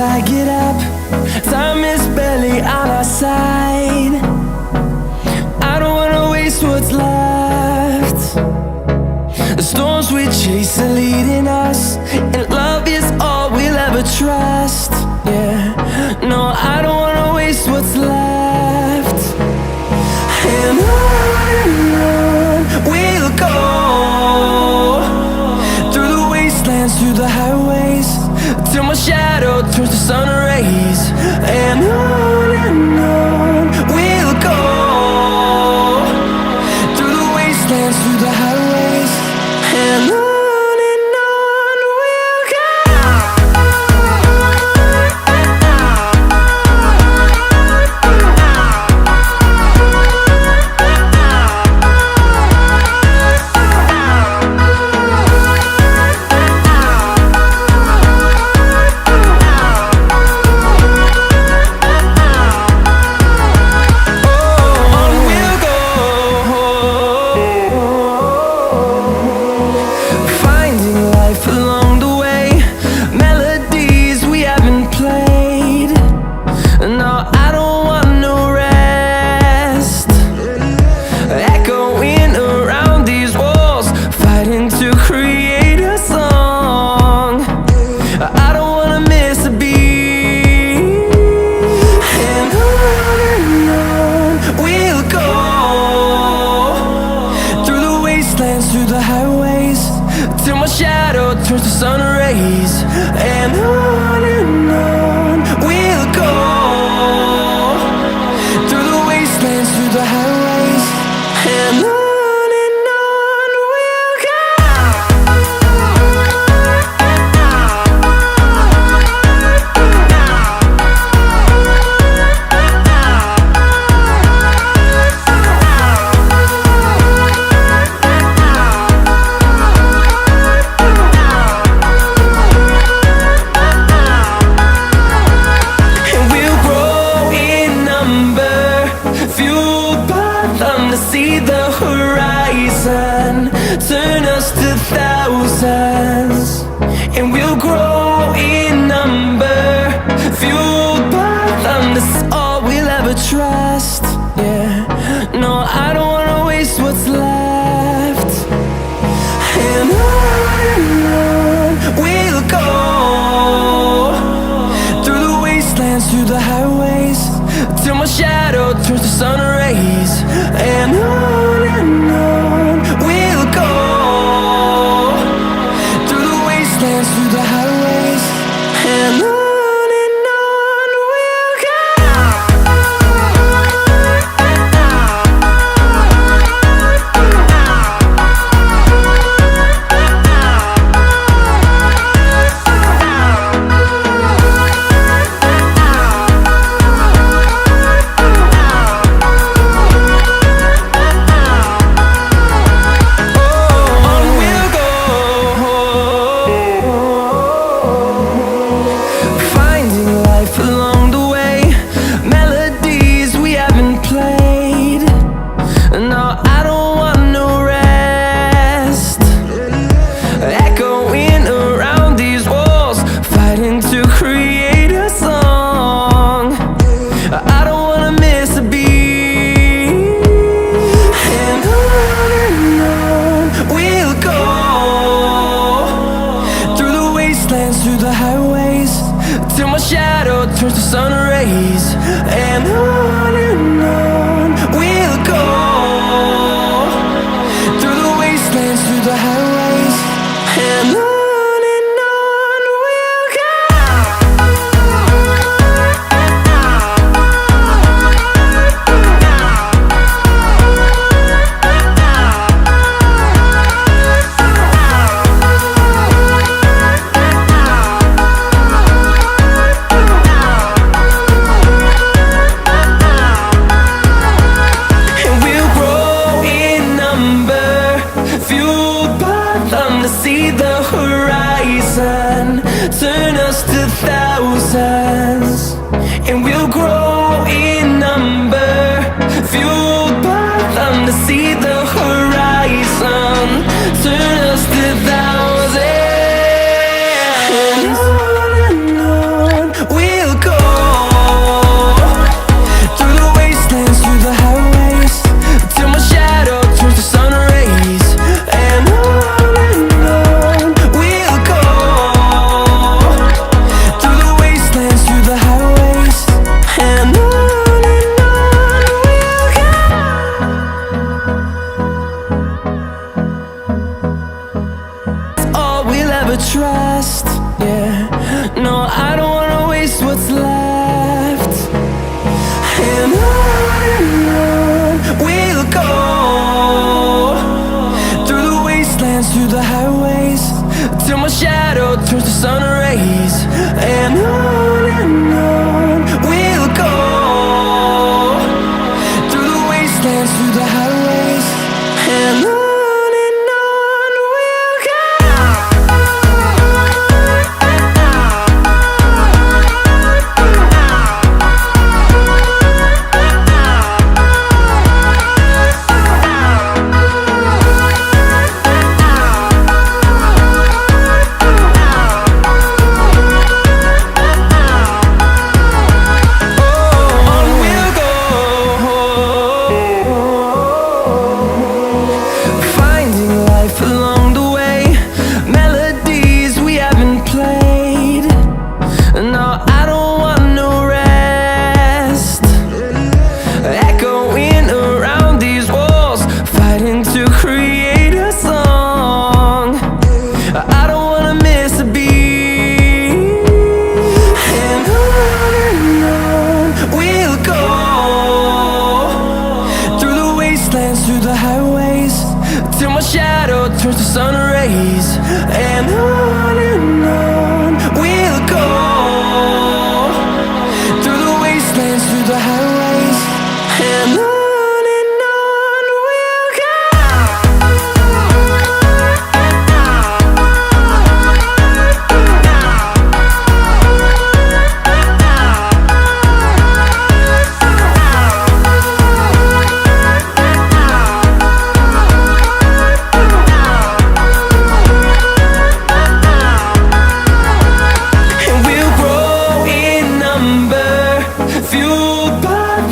I get up. Time is barely on our side. I don't wanna waste what's left. The storms we chase are leading us, and love is all we'll ever trust. Yeah, no, I don't wanna waste what's left. And on we'll go, through the wastelands, through the highways, till my shadow turns to sun rays. And on we'll go, through the wastelands, through the highways, and on. Through the highways, till my shadow turns to sun rays. And on we'll go, through the wastelands, through the highways, and on. See the horizon turn us to thousands, and we'll grow in number, fueled by them. This is all we'll ever trust. Yeah, no, I don't wanna waste what's left. And on we'll go, through the wastelands, through the highways, till my shadow turns to sun rays. And on we'll go, through the wastelands, through the highways, and on. Through the highways, till my shadow turns to sun rays. And on we'll go, through the wastelands, through the highways, and on.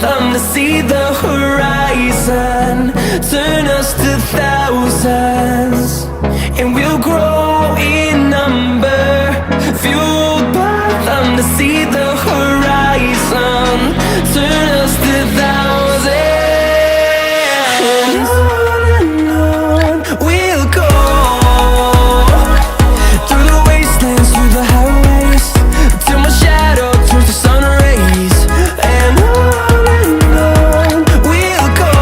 them to see the horizon. Turn us to thousands, and we'll grow in number. Fueled by them to see the horizon. Turn us to thousands. And on we'll go, through the wastelands, through the highways, till my shadow turns to sun rays. And on we'll go,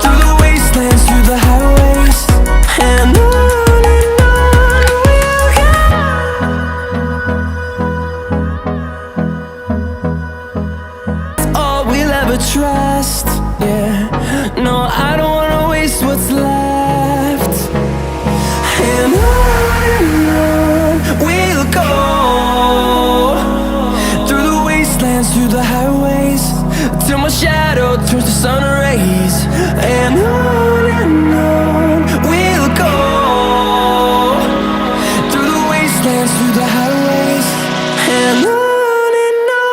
through the wastelands, through the highways. And on we'll go. It's all we'll ever trust, yeah. No, I don't wanna waste what's left. And on we'll go, through the wastelands, through the highways, till my shadow turns to sun rays. And on we'll go, through the wastelands, through the highways. And on we'll go.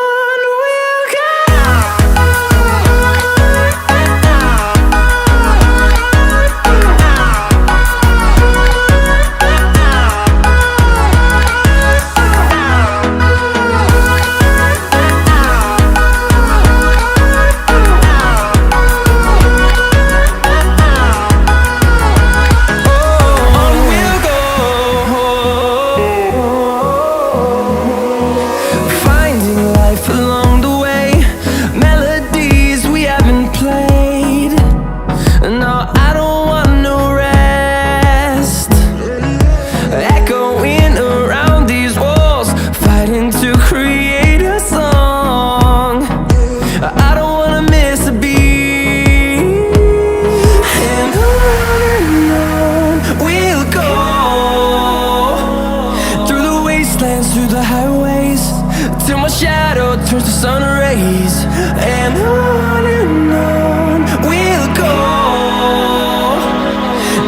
Through the highways, till my shadow turns to sun rays. And on we'll go,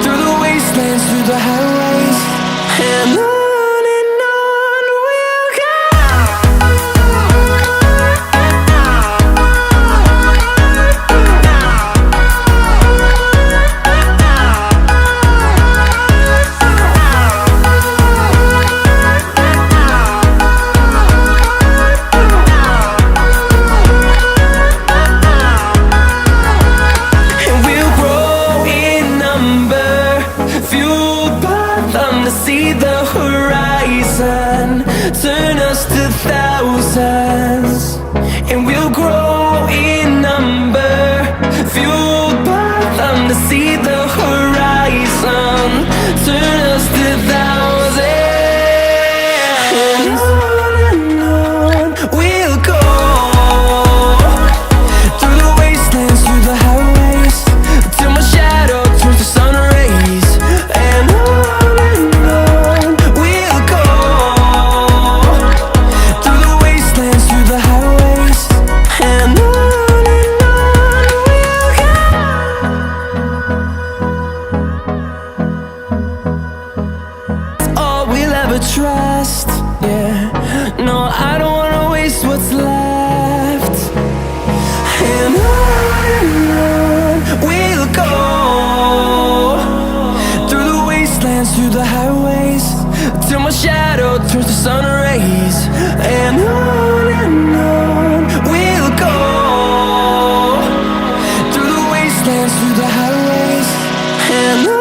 through the wastelands, through the highways. And on we'll go. To see the horizon, turn us to thousands, and we'll grow in number. Fueled by them to see the horizon, turn us to thousands. And on we'll go, through the wastelands, through the highways, till my shadow turns to sun rays. And trust, yeah. No, I don't wanna waste what's left. And on we'll go, through the wastelands, through the highways, till my shadow turns to sun rays. And on we'll go, through the wastelands, through the highways. And on.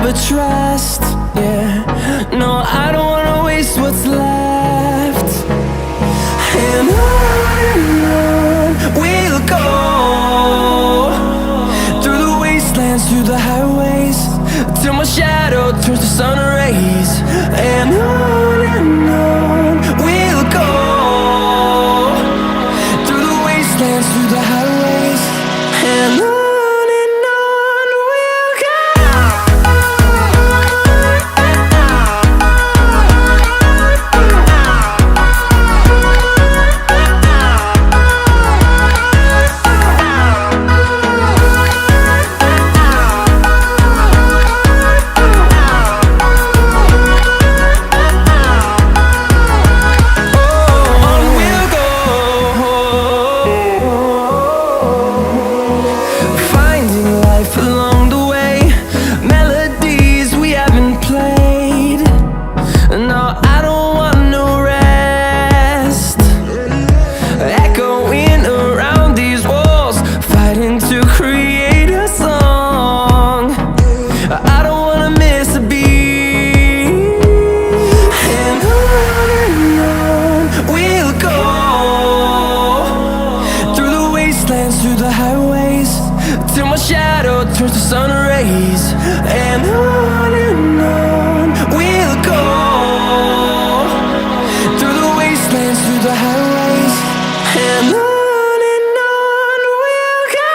ever trust. Yeah, no, I don't wanna waste what's left. And on we'll go, through the wastelands, through the highways, till my shadow turns to sun rays. And on we'll go, through the wastelands, through the highways, and on we'll go. Through the highways, till my shadow turns to sun rays. And on we'll go, through the wastelands, through the highways, and on we'll go.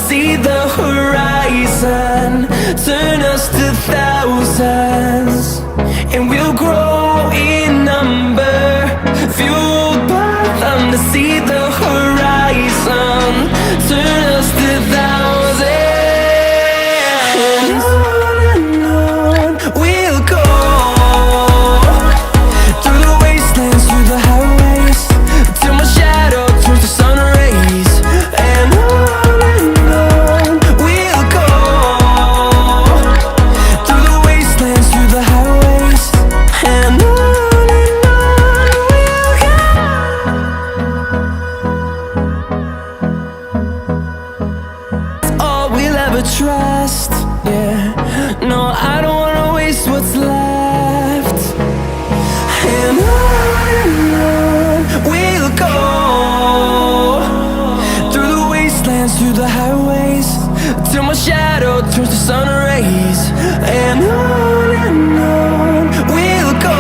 See the horizon, turn us to thousands, and we'll grow in number, fueled by them to see the horizon, turn us to thousands. And on we'll go, through the wastelands, through the highways, till my shadow turns to sun rays. And trust, yeah, no, I don't wanna waste what's left. And on we'll go, through the wastelands, through the highways, till my shadow turns to sun rays. And on we'll go,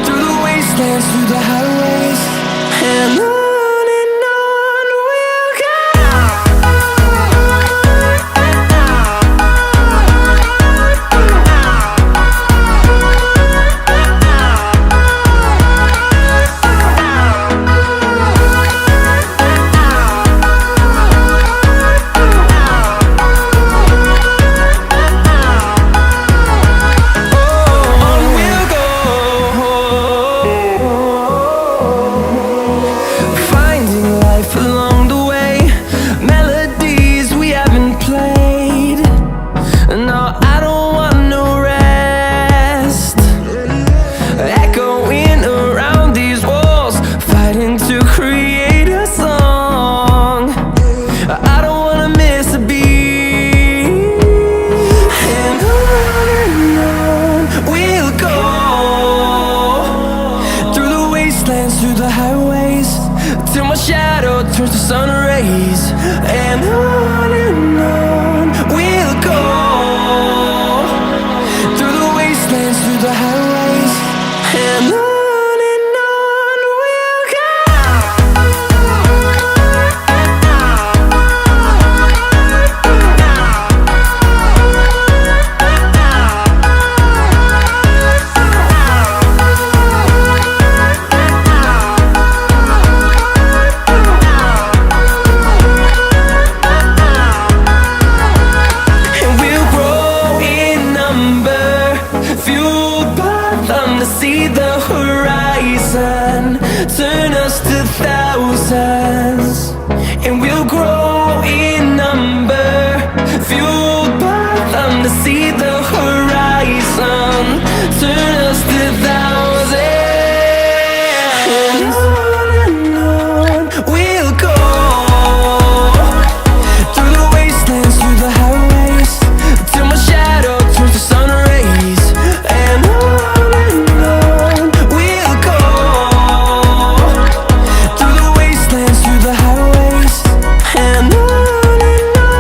through the wastelands, through the highways, and on. Through the highways, till my shadow turns to sun rays. And on we'll go, through the wastelands, through the highways, and on we'll go. Fueled by horizon, turn us to thousands, and we'll grow in number, fuel